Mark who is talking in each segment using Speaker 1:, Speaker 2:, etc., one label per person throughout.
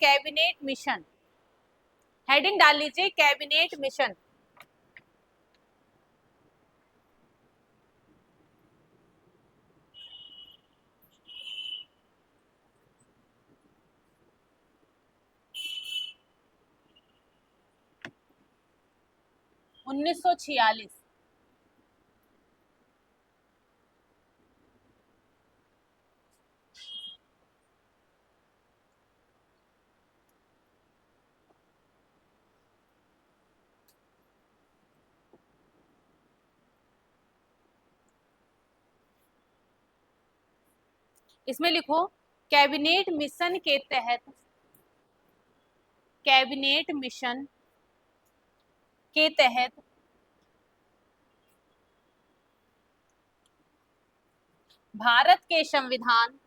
Speaker 1: Cabinet mission, heading डाल लीजिए cabinet mission. उन्नीस सौ छियालीस। इसमें लिखो कैबिनेट मिशन के तहत, कैबिनेट मिशन के तहत भारत के संविधान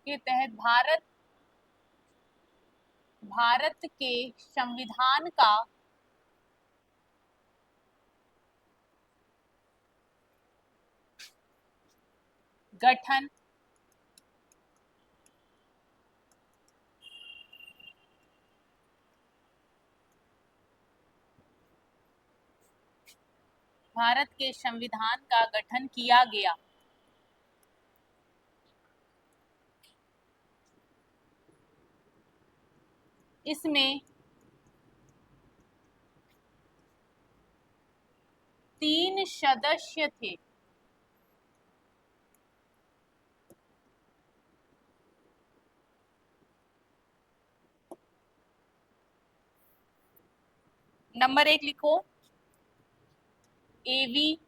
Speaker 1: के तहत भारत के संविधान का गठन भारत के संविधान का गठन किया गया। इसमें 3 सदस्य थे। नंबर 1 लिखो एवी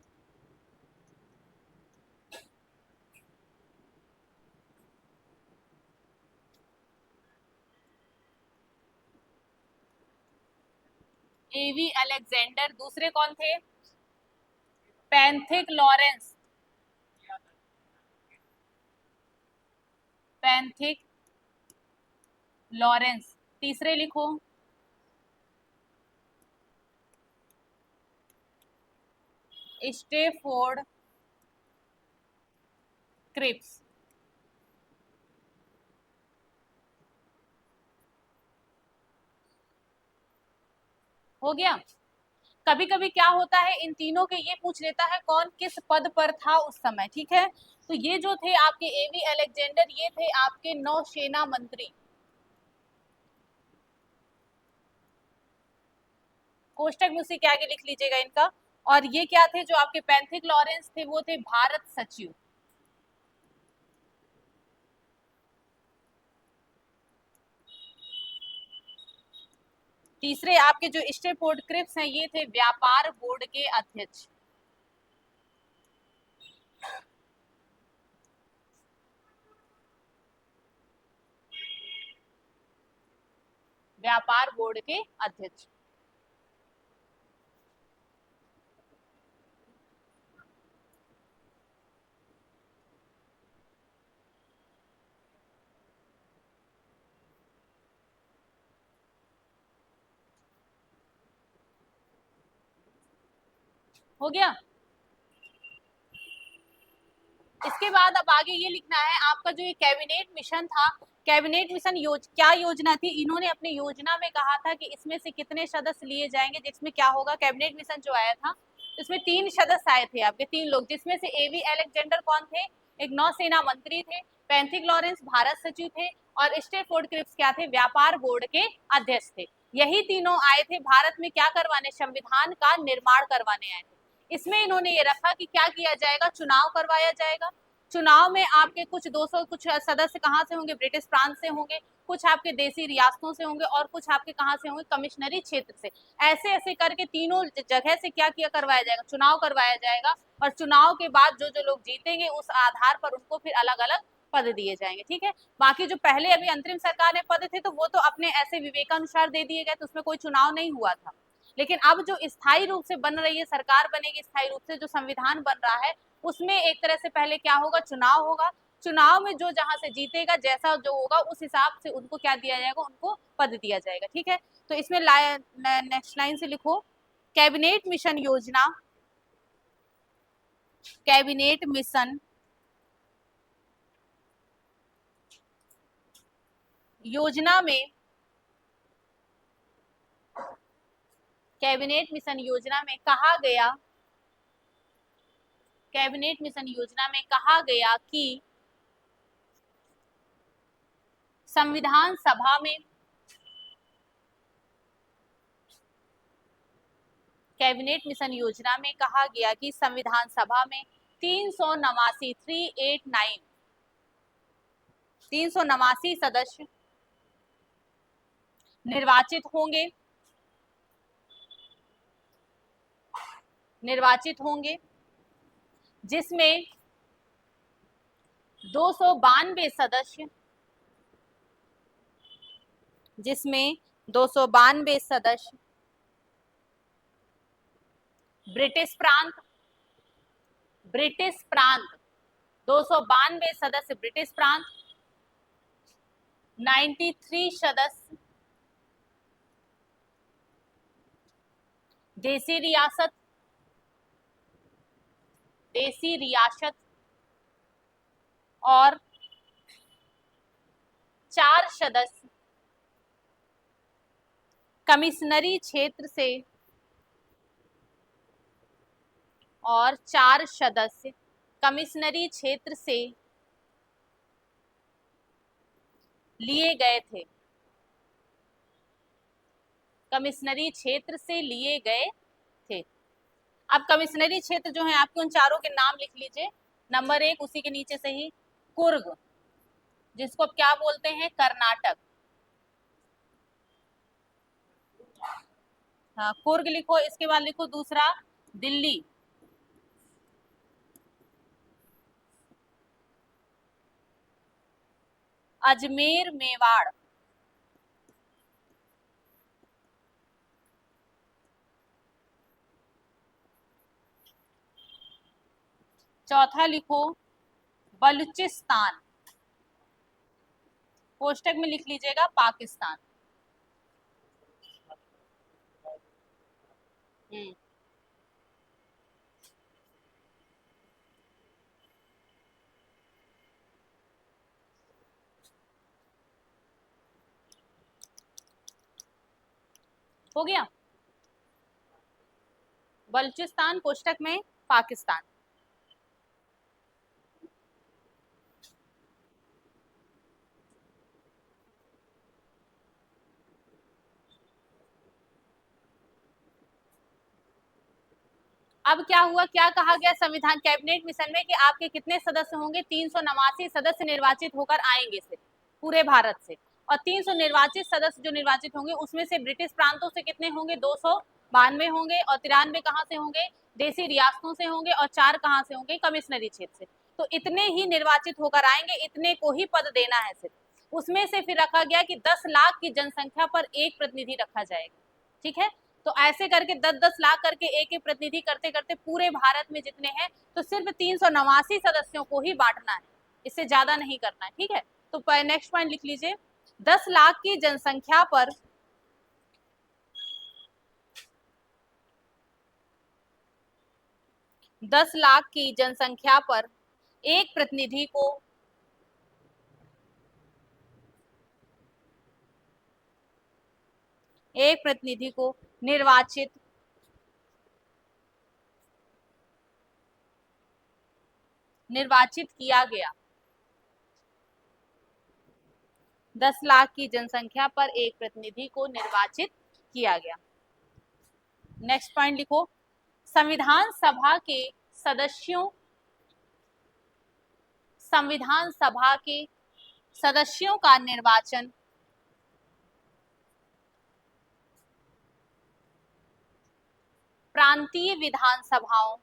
Speaker 1: अलेक्जेंडर। दूसरे कौन थे? Pethick Lawrence, Pethick Lawrence. तीसरे लिखो स्टेफोर्ड क्रिप्स। हो गया। कभी कभी क्या होता है, इन तीनों के ये पूछ लेता है कौन किस पद पर था उस समय, ठीक है। तो ये जो थे आपके एवी अलेक्जेंडर, ये थे आपके नौसेना मंत्री। कोष्टक में उसी के आगे लिख लीजिएगा इनका। और ये क्या थे जो आपके पैंथिक लॉरेंस थे, वो थे भारत सचिव। तीसरे आपके जो स्टेफोर्ड क्रिप्स हैं, ये थे व्यापार बोर्ड के अध्यक्ष। व्यापार बोर्ड के अध्यक्ष। हो गया। इसके बाद अब आगे ये लिखना है आपका जो ये कैबिनेट मिशन था, कैबिनेट मिशन क्या योजना थी। इन्होंने अपनी योजना में कहा था कि इसमें से कितने सदस्य लिए जाएंगे, जिसमें क्या होगा, कैबिनेट मिशन जो आया था इसमें 3 सदस्य आए थे आपके, 3 लोग, जिसमें से एवी अलेक्जेंडर कौन थे, एक नौसेना मंत्री थे, पैंथिक लॉरेंस भारत सचिव थे, और स्टेफोर्ड क्रिप्स क्या थे, व्यापार बोर्ड के अध्यक्ष थे। यही तीनों आए थे भारत में क्या करवाने, संविधान का निर्माण करवाने आए थे। इसमें इन्होंने ये रखा कि क्या किया जाएगा, चुनाव करवाया जाएगा। चुनाव में आपके कुछ 200 कुछ सदस्य कहाँ से होंगे, ब्रिटिश प्रांत से होंगे, कुछ आपके देसी रियासतों से होंगे, और कुछ आपके कहाँ से होंगे, कमिश्नरी क्षेत्र से। ऐसे ऐसे करके तीनों जगह से क्या किया करवाया जाएगा, चुनाव करवाया जाएगा। और चुनाव के बाद जो जो लोग जीतेंगे उस आधार पर उनको फिर अलग अलग पद दिए जाएंगे, ठीक है। बाकी जो पहले अभी अंतरिम सरकार में पद थे तो वो तो अपने ऐसे विवेकानुसार दे दिए गए, तो उसमें कोई चुनाव नहीं हुआ था। लेकिन अब जो स्थायी रूप से बन रही है सरकार, बनेगी स्थायी रूप से, जो संविधान बन रहा है उसमें एक तरह से पहले क्या होगा, चुनाव होगा। चुनाव में जो जहां से जीतेगा, जैसा जो होगा उस हिसाब से उनको क्या दिया जाएगा, उनको पद दिया जाएगा। ठीक है, तो इसमें नेक्स्ट लाइन से लिखो, कैबिनेट मिशन योजना, कैबिनेट मिशन योजना में, कैबिनेट मिशन योजना में कहा गया, कैबिनेट मिशन योजना में कहा गया कि संविधान सभा में, कैबिनेट मिशन योजना में कहा गया कि संविधान सभा में 389 सदस्य निर्वाचित होंगे, जिसमें 292 सदस्य, 292 सदस्य ब्रिटिश प्रांत, 292 सदस्य ब्रिटिश प्रांत, 93 सदस्य देसी रियासत और 4 सदस्य कमिश्नरी क्षेत्र से, और 4 सदस्य कमिश्नरी क्षेत्र से लिए गए थे, कमिश्नरी क्षेत्र से लिए गए थे। अब कमिश्नरी क्षेत्र जो है आपके, उन चारों के नाम लिख लीजिए। नंबर 1 उसी के नीचे से ही कुर्ग, जिसको क्या बोलते हैं, कर्नाटक। हाँ, कुर्ग लिखो। इसके बाद लिखो दूसरा दिल्ली, अजमेर मेवाड़, चौथा लिखो बलूचिस्तान, कोष्टक में लिख लीजिएगा पाकिस्तान। हो गया, बलूचिस्तान कोष्टक में पाकिस्तान। अब क्या हुआ, क्या कहा गया संविधान कैबिनेट मिशन में कि आपके कितने सदस्य होंगे, 389 सदस्य निर्वाचित होकर आएंगे से पूरे भारत से, और 300 निर्वाचित सदस्य जो निर्वाचित होंगे उसमें से ब्रिटिश प्रांतों से कितने होंगे, 292 होंगे, और 93 कहाँ से होंगे, देसी रियासतों से होंगे, और 4 कहाँ से होंगे, कमिश्नरी क्षेत्र से। तो इतने ही निर्वाचित होकर आएंगे, इतने को ही पद देना है सिर्फ। उसमें से फिर रखा गया कि 10 लाख की जनसंख्या पर एक प्रतिनिधि रखा जाएगा। ठीक है, तो ऐसे करके 10-10 लाख करके एक एक प्रतिनिधि करते करते पूरे भारत में जितने हैं, तो सिर्फ 389 सदस्यों को ही बांटना है, इससे ज्यादा नहीं करना है। ठीक है, तो नेक्स्ट पॉइंट लिख लीजिए, 10 लाख की जनसंख्या पर 10 लाख की जनसंख्या पर एक प्रतिनिधि को निर्वाचित किया गया। 10 लाख की जनसंख्या पर एक प्रतिनिधि को निर्वाचित किया गया। नेक्स्ट पॉइंट लिखो, संविधान सभा के सदस्यों का निर्वाचन प्रांतीय विधानसभाओं,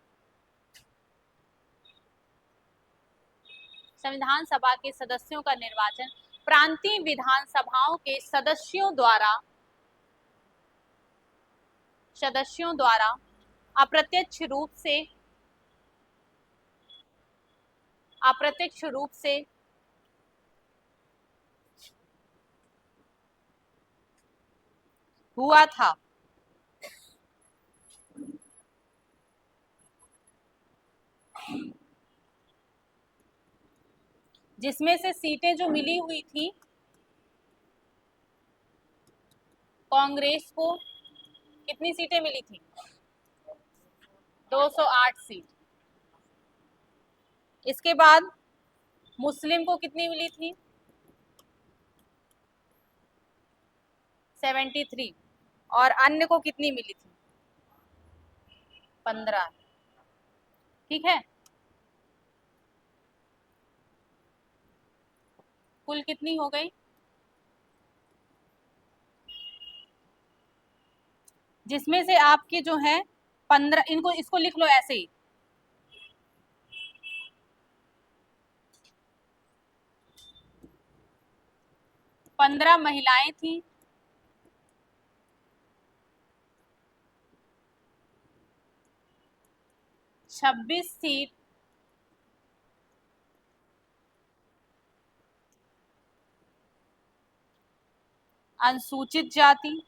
Speaker 1: संविधान सभा के सदस्यों का निर्वाचन प्रांतीय विधानसभाओं के सदस्यों द्वारा अप्रत्यक्ष रूप से अप्रत्यक्ष रूप से हुआ था। जिसमें से सीटें जो मिली हुई थी कांग्रेस को, कितनी सीटें मिली थी? 208 सीट। इसके बाद मुस्लिम को कितनी मिली थी? 73। और अन्य को कितनी मिली थी? 15। ठीक है, कुल कितनी हो गई? जिसमें से आपके जो है 15, इनको इसको लिख लो ऐसे ही, 15 महिलाएं थी, 26 सीट अनुसूचित जाति,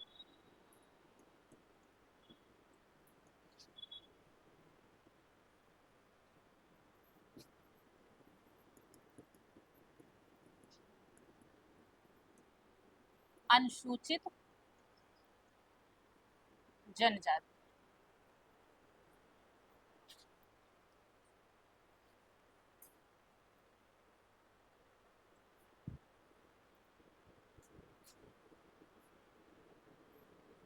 Speaker 1: अनुसूचित जनजाति।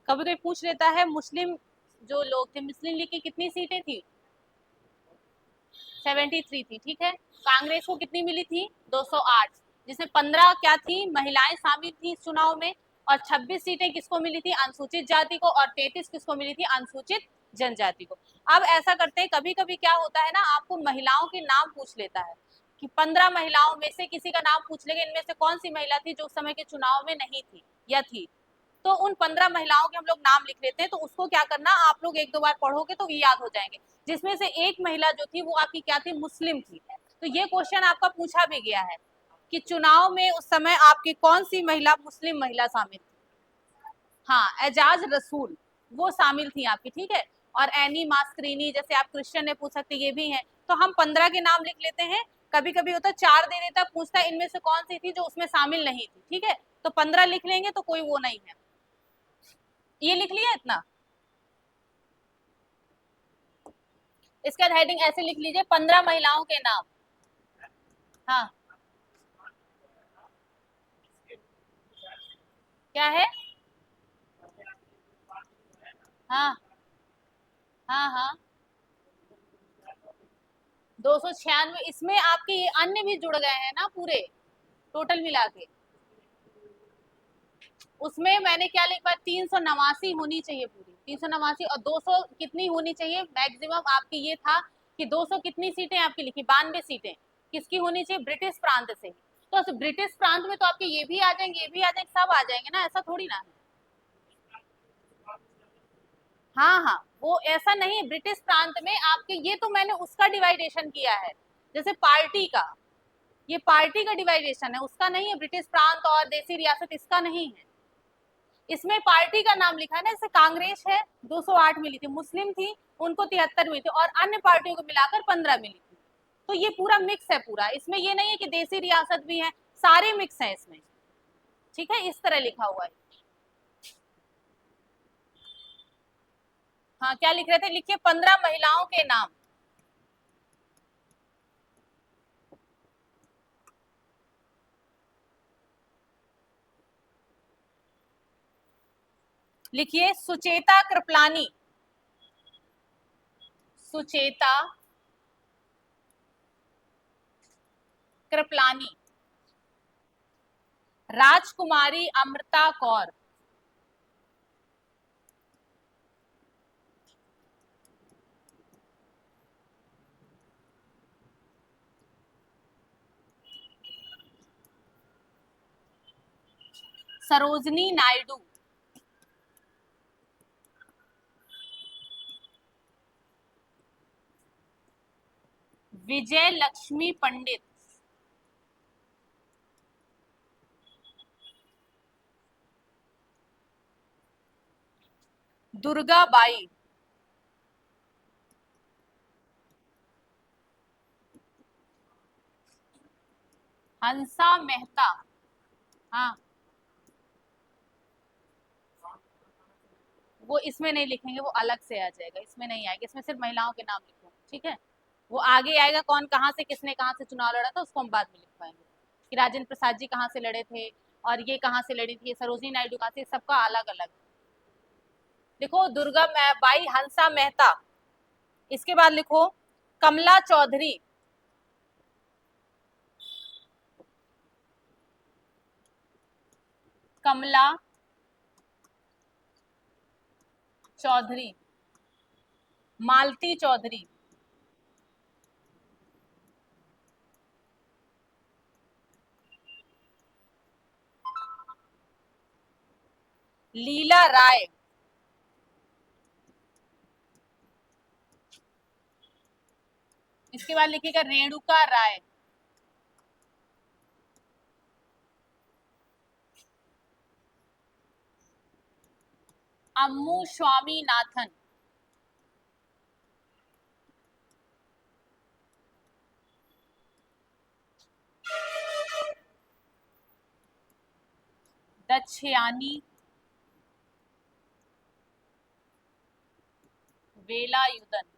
Speaker 1: कभी कोई पूछ लेता है मुस्लिम जो लोग थे, मुस्लिम लीग की कितनी सीटें थी? 73 थी। ठीक है, कांग्रेस को कितनी मिली थी? 208, जिसमें 15 क्या थी? महिलाएं शामिल थी इस चुनाव में। और 26 सीटें किसको मिली थी? अनुसूचित जाति को। और 33 किसको मिली थी? अनुसूचित जनजाति को। अब ऐसा करते हैं, कभी कभी क्या होता है ना, आपको महिलाओं के नाम पूछ लेता है कि 15 महिलाओं में से किसी का नाम पूछ लेगा, इनमें से कौन सी महिला थी जो उस समय के चुनाव में नहीं थी या थी। तो उन 15 महिलाओं के हम लोग नाम लिख लेते हैं। तो उसको क्या करना, आप लोग एक दो बार पढ़ोगे तो ये याद हो जाएंगे। जिसमें से एक महिला जो थी वो आपकी क्या थी? मुस्लिम थी। तो ये क्वेश्चन आपका पूछा भी गया है कि चुनाव में उस समय आपकी कौन सी महिला, मुस्लिम महिला शामिल थी? हाँ, एजाज रसूल वो शामिल थी आपकी। ठीक है, और एनी मास्करीनी, जैसे आप क्रिश्चियन ने पूछ सकते, ये भी है। तो हम 15 के नाम लिख लेते हैं। कभी कभी होता है 4 दे देता, पूछता है इनमें से कौन सी थी जो उसमें शामिल नहीं थी। ठीक है, तो 15 लिख लेंगे तो कोई वो नहीं है। ये लिख लिया इतना। इसका हेडिंग ऐसे लिख लीजिए, 15 महिलाओं के नाम। हाँ, क्या है? हाँ हाँ हाँ, 296। इसमें आपके ये अन्य भी जुड़ गए हैं ना पूरे, टोटल मिला के। उसमें मैंने क्या लिखा? 389 होनी चाहिए पूरी, 389। और 200 कितनी होनी चाहिए मैक्सिमम? आपकी ये था कि 200 कितनी सीटें आपकी लिखी? 92 सीटें किसकी होनी चाहिए? ब्रिटिश प्रांत से। तो ब्रिटिश प्रांत में तो आपके ये भी आ जाएंगे, ये भी आ जाएंगे, सब आ जाएंगे ना, ऐसा थोड़ी ना है। हाँ हाँ, वो ऐसा नहीं है। ब्रिटिश प्रांत में आपके ये तो मैंने उसका डिवाइडेशन किया है, जैसे पार्टी का, ये पार्टी का डिवाइडेशन है, उसका नहीं है। ब्रिटिश प्रांत और देसी रियासत इसका नहीं है। इसमें पार्टी का नाम लिखा है ना, जैसे कांग्रेस है 208 मिली थी, मुस्लिम थी उनको 73 मिली थी, और अन्य पार्टियों को मिलाकर 15 मिली थी। तो ये पूरा मिक्स है पूरा, इसमें ये नहीं है कि देसी रियासत भी है, सारे मिक्स है इसमें। ठीक है, इस तरह लिखा हुआ है। हाँ, क्या लिख रहे थे? लिखिए 15 महिलाओं के नाम। लिखिए सुचेता कृपलानी, सुचेता कृपलानी, राजकुमारी अमृता कौर, सरोजनी नायडू, विजय लक्ष्मी पंडित, दुर्गा बाई, हंसा मेहता। हाँ, वो इसमें नहीं लिखेंगे, वो अलग से आ जाएगा, इसमें नहीं आएगा, इसमें सिर्फ महिलाओं के नाम लिखो, ठीक है। वो आगे आएगा कौन कहाँ से, किसने कहाँ से चुनाव लड़ा था, उसको हम बाद में लिख पाएंगे कि राजेंद्र प्रसाद जी कहाँ से लड़े थे, और ये कहाँ से लड़ी थी, सरोजिनी नायडू कहाँ से, सबका अलग अलग। देखो दुर्गा बाई हंसा मेहता, इसके बाद लिखो कमला चौधरी, कमला चौधरी, मालती चौधरी, लीला राय, इसके बाद लिखिएगा रेणुका राय, अम्मू स्वामीनाथन, दक्षयानी वेलायुधन,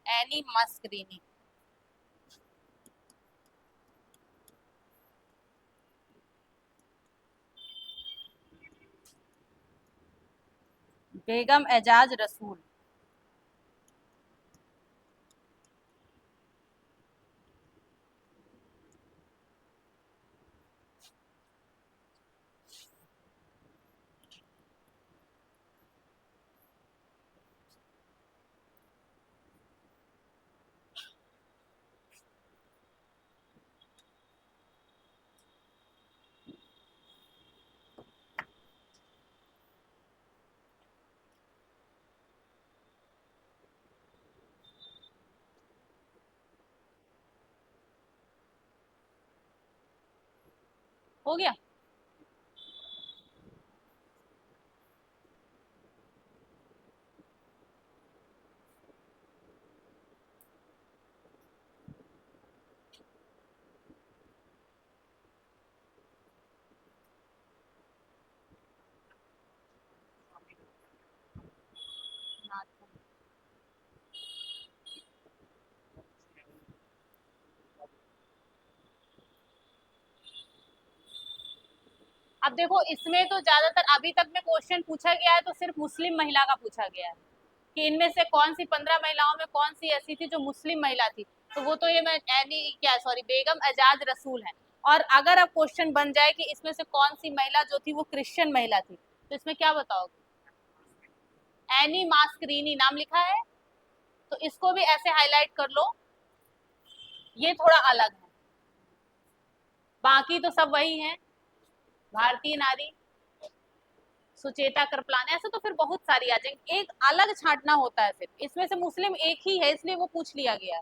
Speaker 1: एनी मस्करीनी, बेगम एजाज रसूल, हो गया। अब देखो इसमें तो ज्यादातर अभी तक में क्वेश्चन पूछा गया है तो सिर्फ मुस्लिम महिला का पूछा गया है कि इनमें से कौन सी 15 महिलाओं में कौन सी ऐसी थी जो मुस्लिम महिला थी, तो वो तो ये मैं एनी क्या सॉरी बेगम एजाज रसूल है। और अगर अब क्वेश्चन बन जाए कि इसमें से कौन सी महिला जो थी वो क्रिश्चियन महिला थी, तो इसमें क्या बताओगे? एनी मास्करीनी नाम लिखा है, तो इसको भी ऐसे हाईलाइट कर लो, ये थोड़ा अलग है, बाकी तो सब वही है। भारतीय नारी सुचेता कृपलानी, ऐसे तो फिर बहुत सारी आ जाएंगी, एक अलग छांटना होता है, सिर्फ इसमें से मुस्लिम एक ही है इसलिए वो पूछ लिया गया।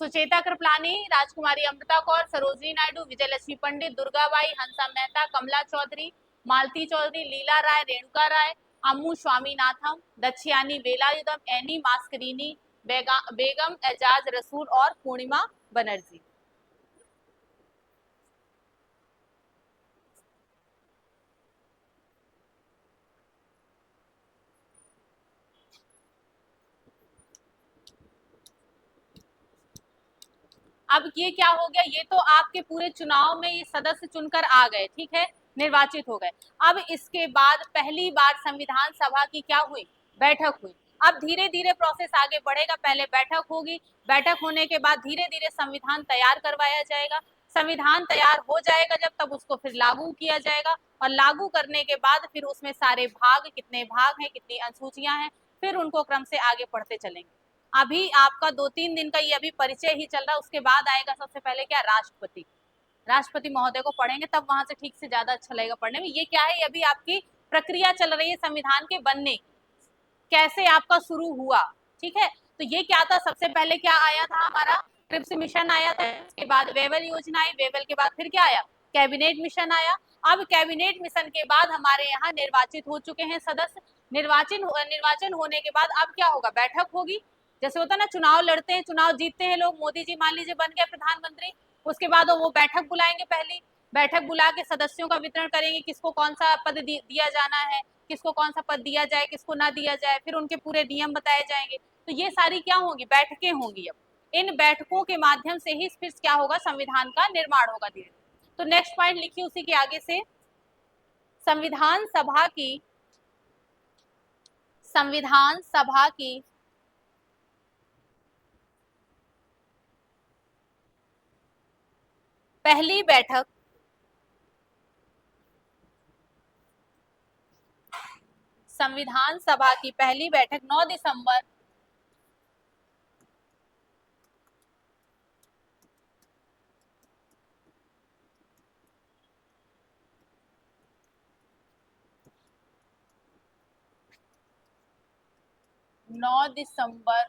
Speaker 1: सुचेता कृपलानी, राजकुमारी अमृता कौर, सरोजिनी नायडू, विजयलक्ष्मी पंडित, दुर्गाबाई, हंसा मेहता, कमला चौधरी, मालती चौधरी, लीला राय, रेणुका राय, अम्मू स्वामीनाथन, दक्षयानी वेलायुधम, एनी मास्करीनी, बेगम एजाज रसूल और पूर्णिमा बनर्जी। अब ये क्या हो गया, ये तो आपके पूरे चुनाव में ये सदस्य चुनकर आ गए, ठीक है, निर्वाचित हो गए। अब इसके बाद पहली बार संविधान सभा की क्या हुई, बैठक हुई। अब धीरे धीरे प्रोसेस आगे बढ़ेगा, पहले बैठक होगी, बैठक होने के बाद धीरे धीरे संविधान तैयार करवाया जाएगा। संविधान तैयार हो जाएगा जब, तब उसको फिर लागू किया जाएगा, और लागू करने के बाद फिर उसमें सारे भाग, कितने भाग हैं, कितनी अनुसूचियां हैं, फिर उनको क्रम से आगे पढ़ते चलेंगे। अभी आपका 2-3 दिन का ये अभी परिचय ही चल रहा है, उसके बाद आएगा सबसे पहले क्या, राष्ट्रपति। राष्ट्रपति महोदय को पढ़ेंगे तब वहां से ठीक से ज्यादा अच्छा लगेगा पढ़ने में। ये क्या है, ये अभी आपकी प्रक्रिया चल रही है संविधान के बनने, कैसे आपका शुरू हुआ, ठीक है। तो ये क्या था, सबसे पहले क्या आया था हमारा, ट्रिप्स मिशन आया था, उसके बाद वेवल योजना आई, वेवल के बाद फिर क्या आया, कैबिनेट मिशन आया। अब कैबिनेट मिशन के बाद हमारे यहाँ निर्वाचित हो चुके हैं सदस्य, निर्वाचन होने के बाद अब क्या होगा, बैठक होगी। जैसे होता है ना, चुनाव लड़ते हैं, चुनाव जीतते हैं लोग, मोदी जी मान लीजिए बन गए प्रधानमंत्री, उसके बाद वो बैठक बुलाएंगे, पहली बैठक बुला के सदस्यों का वितरण करेंगे, किसको कौन सा पद दिया जाना है, किसको कौन सा पद दिया जाए, किसको ना दिया जाए, फिर उनके पूरे नियम बताए जाएंगे। तो ये सारी क्या होंगी, बैठकें होंगी। अब इन बैठकों के माध्यम से ही फिर क्या होगा, संविधान का निर्माण होगा धीरे धीरे। तो नेक्स्ट पॉइंट लिखिए उसी के आगे से, संविधान सभा की पहली बैठक संविधान सभा की पहली बैठक 9 दिसंबर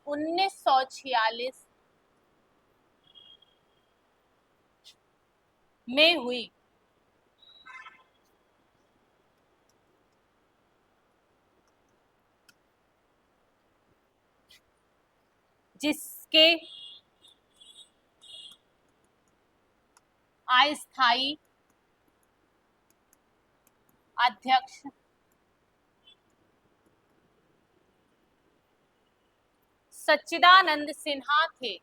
Speaker 1: 1946 में हुई। जिसके अस्थायी अध्यक्ष सच्चिदानंद सिन्हा थे।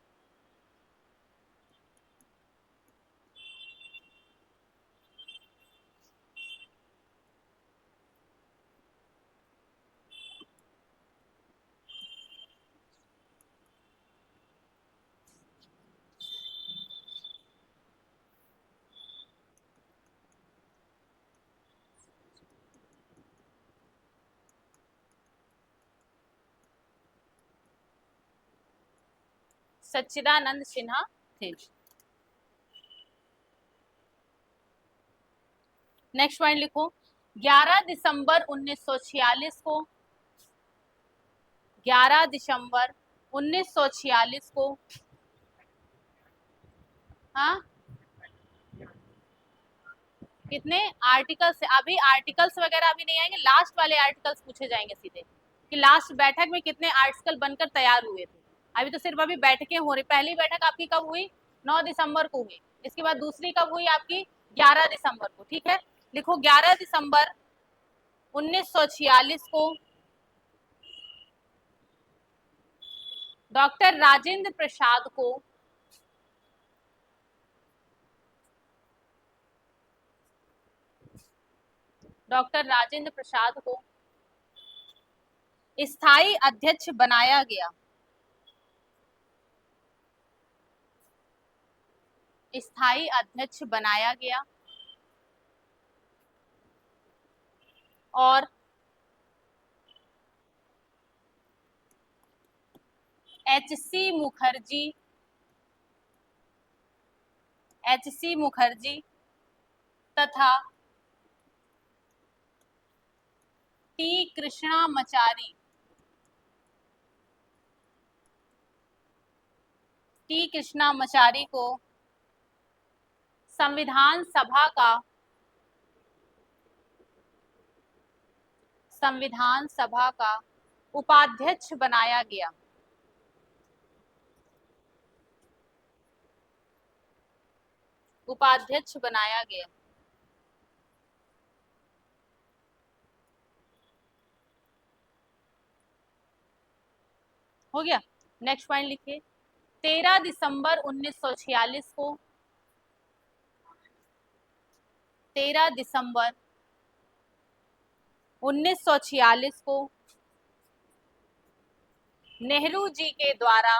Speaker 1: सच्चिदानंद सिन्हा थे। नेक्स्ट पॉइंट लिखो, 11 दिसंबर 1946 को 11 दिसंबर 1946 को, हाँ कितने आर्टिकल्स, अभी आर्टिकल्स वगैरह अभी नहीं आएंगे, लास्ट वाले आर्टिकल्स पूछे जाएंगे सीधे कि लास्ट बैठक में कितने आर्टिकल बनकर तैयार हुए थे। अभी तो सिर्फ अभी बैठकें हो रही, पहली बैठक आपकी कब हुई, 9 दिसंबर को हुई, इसके बाद दूसरी कब हुई आपकी, 11 दिसंबर को, ठीक है। लिखो 11 दिसंबर 1946 को डॉक्टर राजेंद्र प्रसाद को डॉक्टर राजेंद्र प्रसाद को स्थायी अध्यक्ष बनाया गया। स्थायी अध्यक्ष बनाया गया और एच सी मुखर्जी तथा टी कृष्णामाचारी को संविधान सभा का उपाध्यक्ष बनाया गया। उपाध्यक्ष बनाया गया। हो गया। नेक्स्ट पॉइंट लिखिए, 13 दिसंबर 1946 को 13 दिसंबर 1946 को नेहरू जी के द्वारा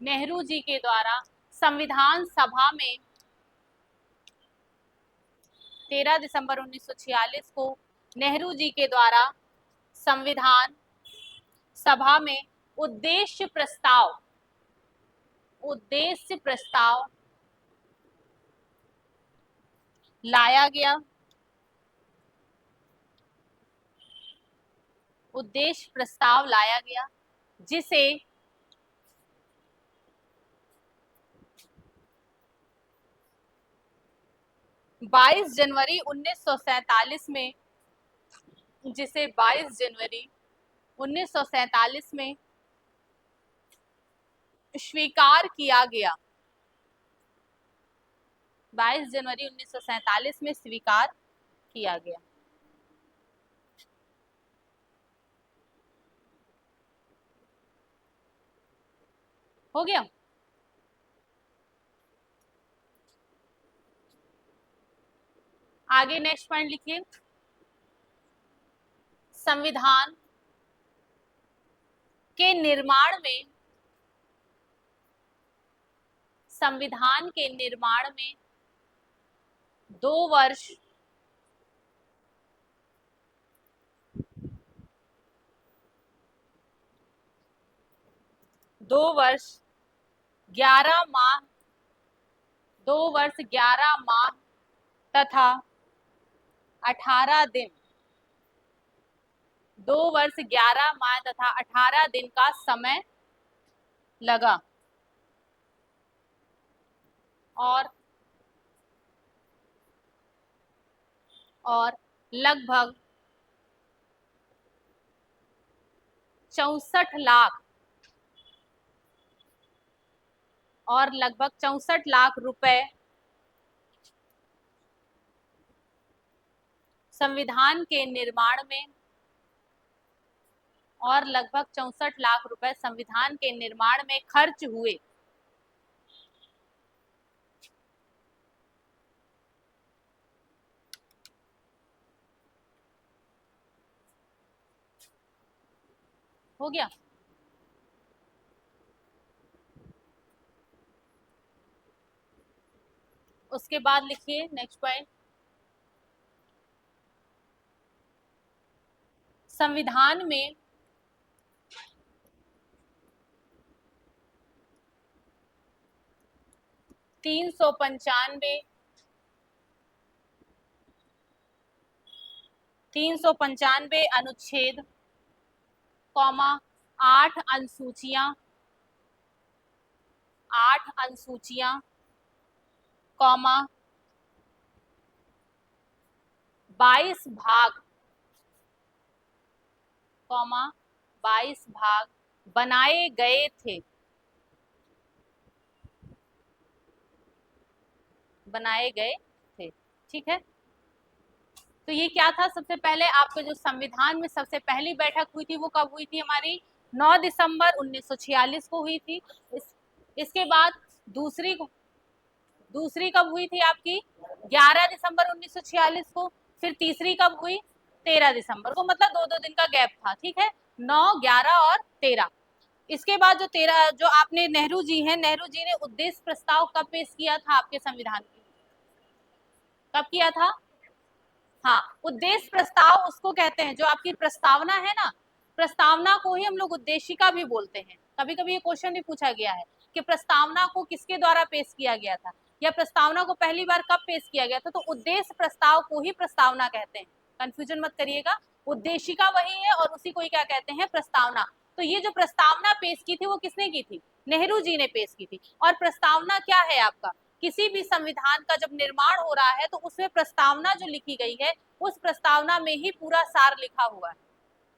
Speaker 1: नेहरू जी के द्वारा संविधान सभा में 13 दिसंबर 1946 को नेहरू जी के द्वारा संविधान सभा में उद्देश्य प्रस्ताव लाया गया। उद्देश्य प्रस्ताव लाया गया जिसे बाईस जनवरी 1947 में जिसे 22 जनवरी 1947 में स्वीकार किया गया। 22 जनवरी 1947 में स्वीकार किया गया। हो गया। आगे नेक्स्ट पॉइंट लिखिए। संविधान के निर्माण में 2 वर्ष 11 माह 2 वर्ष 11 माह तथा 18 दिन 2 वर्ष 11 माह तथा 18 दिन का समय लगा और लगभग 64 लाख रुपए संविधान के निर्माण में और लगभग 64 लाख रुपए संविधान के निर्माण में खर्च हुए। हो गया। उसके बाद लिखिए नेक्स्ट पॉइंट। संविधान में तीन सौ पंचानवे अनुच्छेद, 8 अनुसूचियां, 22 भाग बनाए गए थे। ठीक है। तो ये क्या था? सबसे पहले आपके जो संविधान में सबसे पहली बैठक हुई थी वो कब हुई थी? हमारी 9 दिसंबर 1946 को हुई थी। इसके बाद दूसरी कब हुई थी आपकी? 11 दिसंबर 1946 को। फिर तीसरी कब हुई? 13 दिसंबर को। मतलब 2-2 दिन का गैप था। ठीक है, 9, 11 और 13। इसके बाद जो आपने नेहरू जी ने उद्देश्य प्रस्ताव कब पेश किया था आपके संविधान की? कब किया था? हाँ, उद्देश्य प्रस्ताव उसको कहते हैं, जो आपकी प्रस्तावना है ना, प्रस्तावना को ही हम लोग उद्देशिका भी बोलते हैं। कभी कभी ये क्वेश्चन भी पूछा गया है कि प्रस्तावना को किसके द्वारा पेश किया गया था, या प्रस्तावना को पहली बार कब पेश किया गया था। तो उद्देश्य प्रस्ताव को ही प्रस्तावना कहते हैं। कंफ्यूजन मत करिएगा, उद्देशिका वही है और उसी को ही क्या कहते हैं? प्रस्तावना। तो ये जो प्रस्तावना पेश की थी वो किसने की थी? नेहरू जी ने पेश की थी। और प्रस्तावना क्या है आपका? किसी भी संविधान का जब निर्माण हो रहा है तो उसमें प्रस्तावना जो लिखी गई है, उस प्रस्तावना में ही पूरा सार लिखा हुआ है।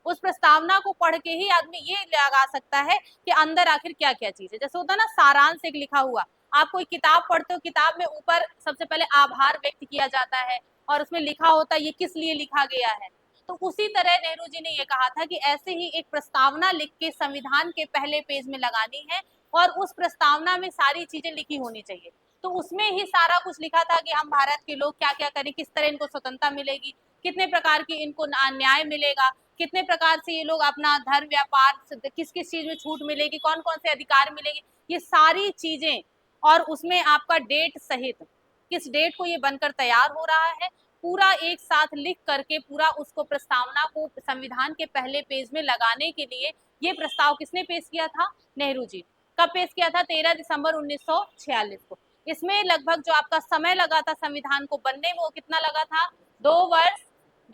Speaker 1: उस प्रस्तावना को पढ़ के ही आदमी ये लगा सकता है कि अंदर आखिर क्या क्या चीज है। जैसे होता है ना सारांश एक लिखा हुआ, आप कोई किताब पढ़ते हो, किताब में ऊपर सबसे पहले आभार व्यक्त किया जाता है और उसमें लिखा होता है ये किस लिए लिखा गया है। तो उसी तरह नेहरू जी ने ये कहा था कि ऐसे ही एक प्रस्तावना लिख के संविधान के पहले पेज में लगानी है और उस प्रस्तावना में सारी चीजें लिखी होनी चाहिए। तो उसमें ही सारा कुछ लिखा था कि हम भारत के लोग क्या क्या करें, किस तरह इनको स्वतंत्रता मिलेगी, कितने प्रकार की इनको न्याय मिलेगा, कितने प्रकार से ये लोग अपना धर्म व्यापार किस किस चीज में छूट मिलेगी, कौन कौन से अधिकार मिलेंगे, ये सारी चीजें, और उसमें आपका डेट सहित किस डेट को ये बनकर तैयार हो रहा है, पूरा एक साथ लिख करके पूरा उसको प्रस्तावना को संविधान के पहले पेज में लगाने के लिए ये प्रस्ताव किसने पेश किया था? नेहरू जी। कब पेश किया था? 13 दिसंबर 1946 को। इसमें लगभग जो आपका समय लगा था संविधान को बनने में वो कितना लगा था? 2 वर्ष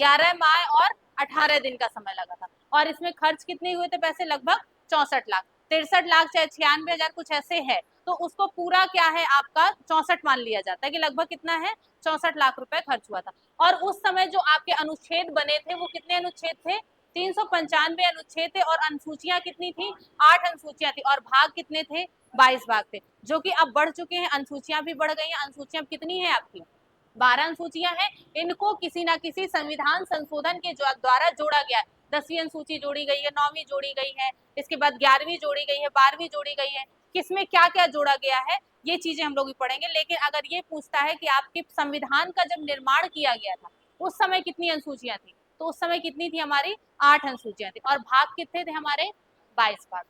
Speaker 1: 11 माह और 18 दिन का समय लगा था। और इसमें खर्च कितने हुए थे पैसे? लगभग 64 लाख, 63 लाख चाहे 96 हजार कुछ ऐसे है, तो उसको पूरा क्या है आपका 64 मान लिया जाता है कि लगभग कितना है? 64 लाख रुपए खर्च हुआ था। और उस समय जो आपके अनुच्छेद बने थे वो कितने अनुच्छेद थे? 395 अनुच्छेद थे, और अनुसूचियां कितनी थी? 8 अनुसूचियां थी, और भाग कितने थे? 22 भाग थे, जो कि अब बढ़ चुके हैं, अनुसूचियां भी बढ़ गई हैं। अनुसूचियां कितनी है आपकी? 12 अनुसूचियां हैं। इनको किसी ना किसी संविधान संशोधन के द्वारा जोड़ा गया है। 10वीं अनुसूची जोड़ी गई है, 9वीं जोड़ी गई है, इसके बाद 11वीं जोड़ी गई है, 12वीं जोड़ी गई है। किसमें क्या क्या जोड़ा गया है ये चीजें हम लोग भी पढ़ेंगे। लेकिन अगर ये पूछता है कि आपके संविधान का जब निर्माण किया गया था उस समय कितनी अनुसूचियां थी, तो उस समय कितनी थी हमारी? 8 अनुसूचियां थी, और भाग कितने थे हमारे? 22 भाग।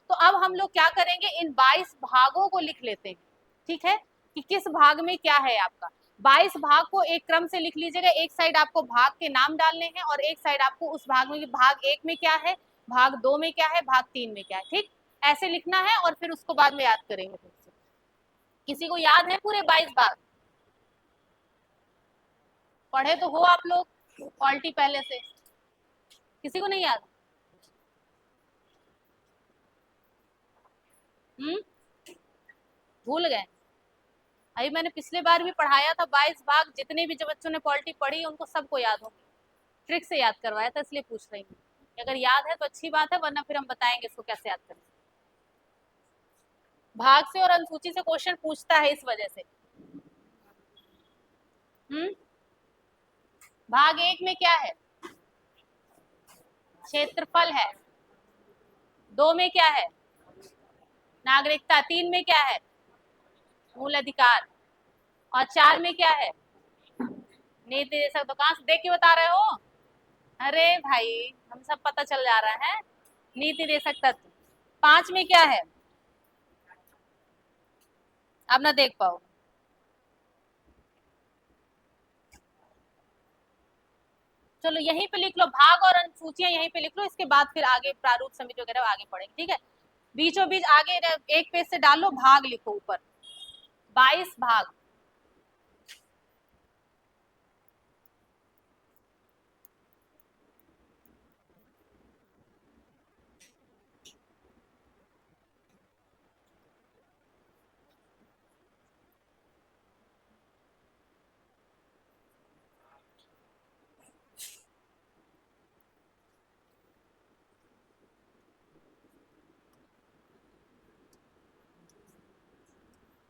Speaker 1: तो अब हम लोग क्या करेंगे, इन 22 भागों को लिख लेते हैं, ठीक है, कि किस भाग में क्या है आपका। 22 भाग को एक क्रम से लिख लीजिएगा। एक साइड आपको भाग के नाम डालने हैं, और एक साइड आपको उस भाग में भाग 1 में क्या है, भाग 2 में क्या है, भाग 3 में क्या है, ठीक, ऐसे लिखना है, और फिर उसको बाद में याद करेंगे फिर से। किसी को याद है पूरे 22 भाग? पढ़े तो हो आप लोग पॉलिटी पहले से? किसी को नहीं याद? भूल गए? अभी मैंने पिछले बार भी पढ़ाया था 22 भाग, जितने भी जो बच्चों ने पॉलिटी पढ़ी उनको सबको याद होंगे। ट्रिक से याद करवाया था इसलिए पूछ रही हूँ। अगर याद है तो अच्छी बात है, वरना फिर हम बताएंगे इसको कैसे याद करें। भाग से और अनुसूची से क्वेश्चन पूछता है इस वजह से। भाग 1 में क्या है? क्षेत्रफल है। 2 में क्या है? नागरिकता। 3 में क्या है? मूल अधिकार। और 4 में क्या है? नीति निर्देशक। तो कहां से देख के बता रहे हो? अरे भाई हम सब पता चल जा रहा है। नीति निर्देशक तत्व। 5 में क्या है? आप ना देख पाओ। चलो यहीं पे लिख लो, भाग और अनुसूचियां यहीं पे लिख लो, इसके बाद फिर आगे प्रारूप समिति वगैरह आगे पढ़ेंगे, ठीक है। बीचों बीच आगे एक पेज से डाल लो, भाग लिखो ऊपर, 22 भाग।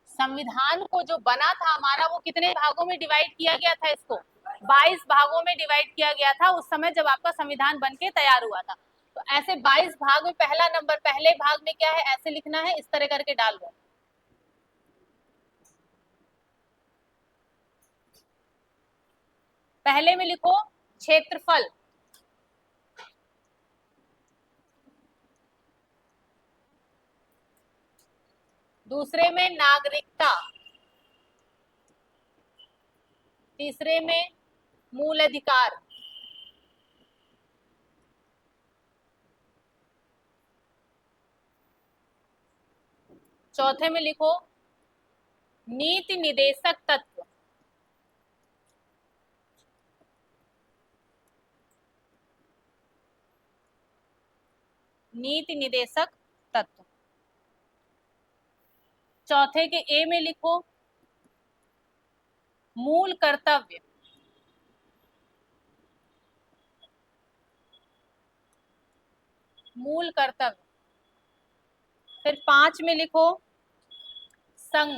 Speaker 1: संविधान को जो बना था हमारा वो कितने भागों में डिवाइड किया गया था? इसको 22 भागों में डिवाइड किया गया था उस समय जब आपका संविधान बन के तैयार हुआ था। तो ऐसे 22 भाग में पहला नंबर, पहले भाग में क्या है ऐसे लिखना है, इस तरह करके डाल दो। पहले में लिखो क्षेत्रफल, दूसरे में नागरिकता, तीसरे में मूल अधिकार, चौथे में लिखो नीति निदेशक तत्व, नीति निदेशक तत्व। चौथे के ए में लिखो मूल कर्तव्य, मूल कर्तव्य। फिर 5 में लिखो संघ,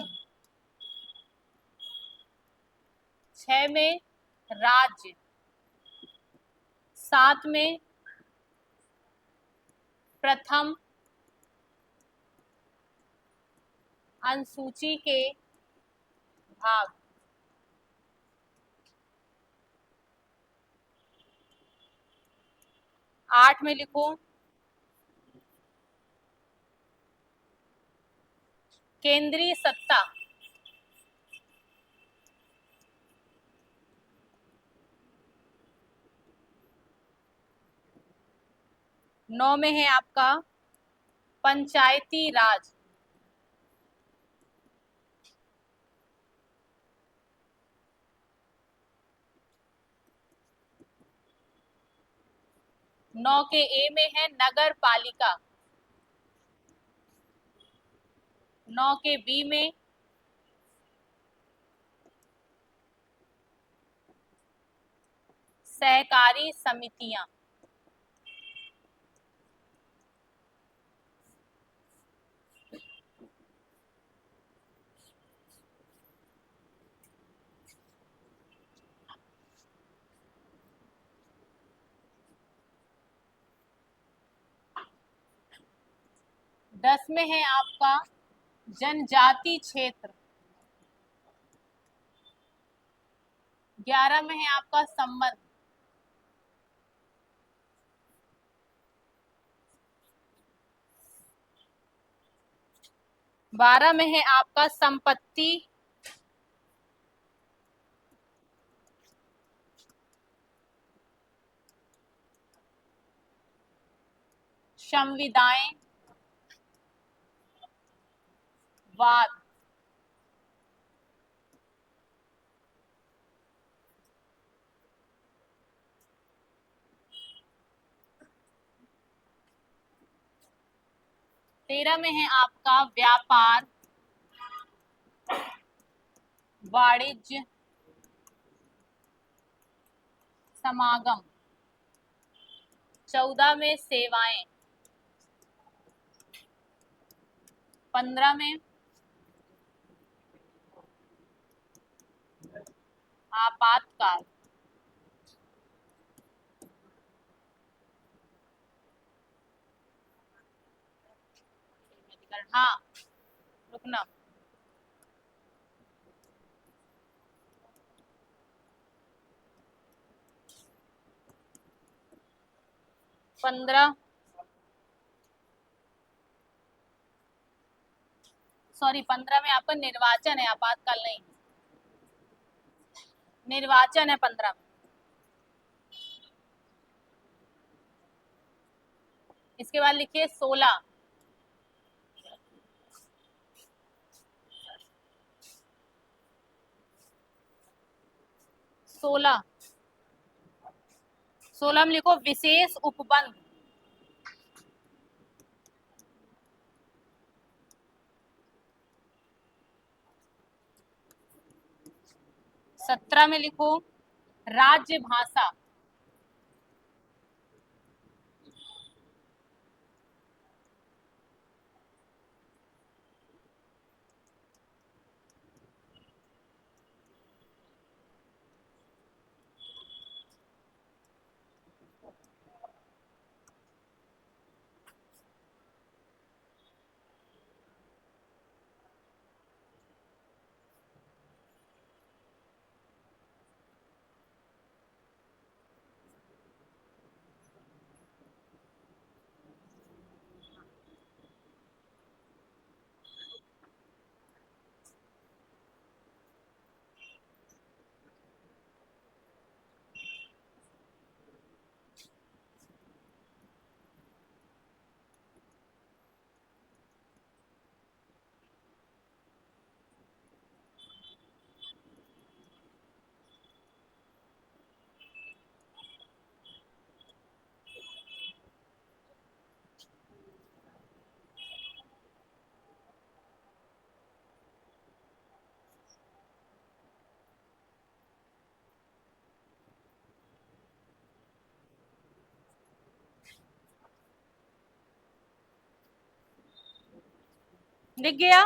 Speaker 1: 6 में राज्य, 7 में प्रथम अनुसूची के भाग, 8 में लिखो केंद्रीय सत्ता। 9 में है आपका पंचायती राज। 9 के ए में है नगर पालिका। 9 के बी में सहकारी समितियां। 10 में है आपका जनजाति क्षेत्र। 11 में है आपका संबंध। 12 में है आपका संपत्ति। 'संविदाएं वाद। 13 में है आपका व्यापार वाणिज्य समागम। 14 में सेवाएं। 15 में आपातकाल। हाँ, रुकना। 15 सॉरी 15 में आपका निर्वाचन है, आपातकाल नहीं। निर्वाचन है 15 में। इसके बाद लिखिए 16। 16 16 में लिखो विशेष उपबंध। 17 में लिखो राज्य भाषा। लिख गया।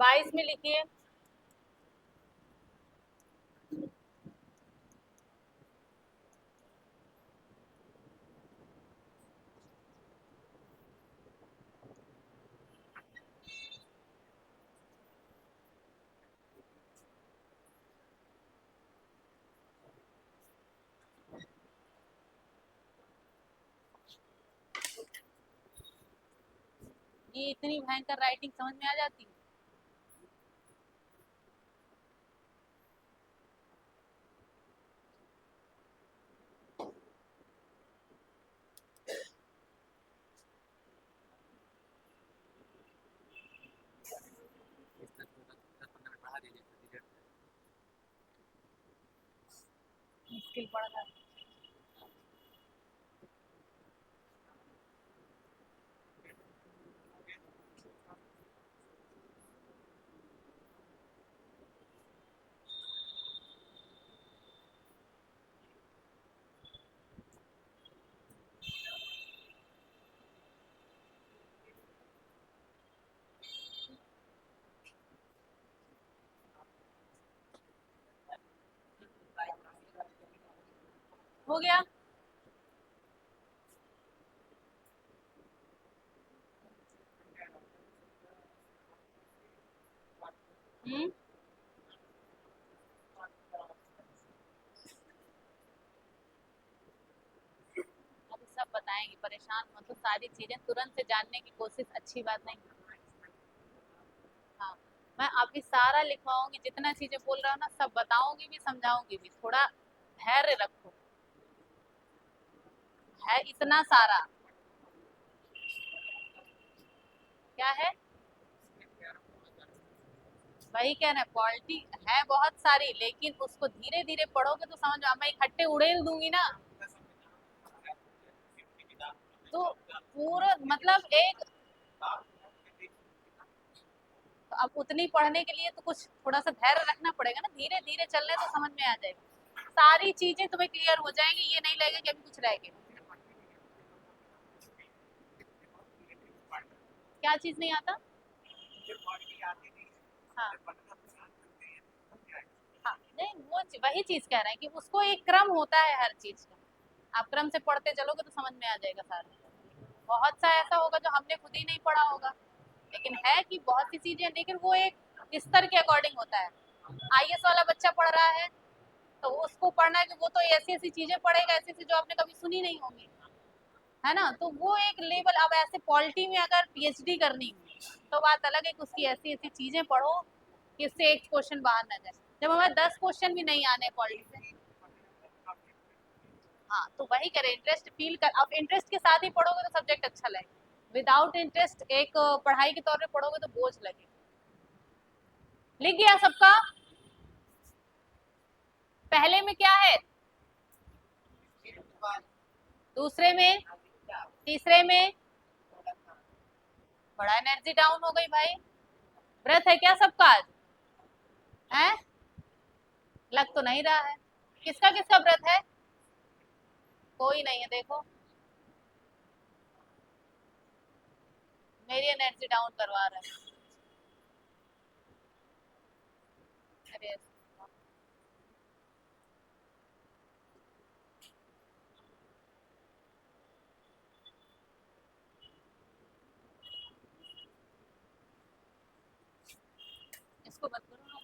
Speaker 1: बाईस में लिखिए ये इतनी भयंकर राइटिंग समझ में आ जाती है। मुश्किल पड़ रहा है। हो गया। हम्म। अभी सब बताएंगे, परेशान मत हो, सारी चीजें तुरंत से जानने की कोशिश अच्छी बात नहीं है। हाँ, मैं अभी सारा लिखवाऊंगी, जितना चीजें बोल रहा हूँ ना सब बताऊंगी भी समझाऊंगी भी, थोड़ा धैर्य रखो। है इतना सारा। क्या है? वही कह रहे हैं, पॉलिटी है बहुत सारी, लेकिन उसको धीरे धीरे पढ़ोगे तो समझ में मैं इकट्ठे उड़ेल दूंगी ना तो पूरा मतलब एक, तो अब उतनी पढ़ने के लिए तो कुछ थोड़ा सा धैर्य रखना पड़ेगा ना, धीरे धीरे चलने तो समझ में आ जाएगा, सारी चीजें तुम्हें क्लियर हो जाएंगी, ये नहीं लगेगा कि अभी कुछ रह गया। क्या चीज नहीं आता? हाँ हाँ, नहीं वो वही चीज कह रहे हैं कि उसको एक क्रम होता है हर चीज का, आप क्रम से पढ़ते चलोगे तो समझ में आ जाएगा सारा। बहुत सा ऐसा होगा जो हमने खुद ही नहीं पढ़ा होगा, लेकिन है कि बहुत सी चीजें, लेकिन वो एक स्तर के अकॉर्डिंग होता है। आईएएस वाला बच्चा पढ़ रहा है तो उसको पढ़ना है कि वो तो ऐसी ऐसी चीजें पढ़ेगा, ऐसी ऐसी जो आपने कभी सुनी नहीं होंगी, है ना, तो वो एक लेवल। अब ऐसे पॉलिटी में अगर पीएचडी करनी हो तो बात अलग है कि उसकी ऐसी ऐसी चीजें पढ़ो कि उससे एक क्वेश्चन बाहर ना जाए, जब हमें 10 क्वेश्चन भी नहीं आने पॉलिटी से। हाँ, तो वही करे, इंटरेस्ट फील कर, अब इंटरेस्ट के साथ ही पढ़ोगे तो सब्जेक्ट अच्छा लगेगा, विदाउट इंटरेस्ट एक पढ़ाई के तौर पे पढ़ोगे तो बोझ लगेगा। लिख गया सबका? पहले में क्या है? दूसरे में? तीसरे में? बड़ा एनर्जी डाउन हो गई भाई। व्रत है क्या सबका आज? है? लग तो नहीं रहा है। किसका किसका व्रत है? कोई नहीं है देखो, मेरी एनर्जी डाउन करवा रहा है। अरे इसको बंद करो।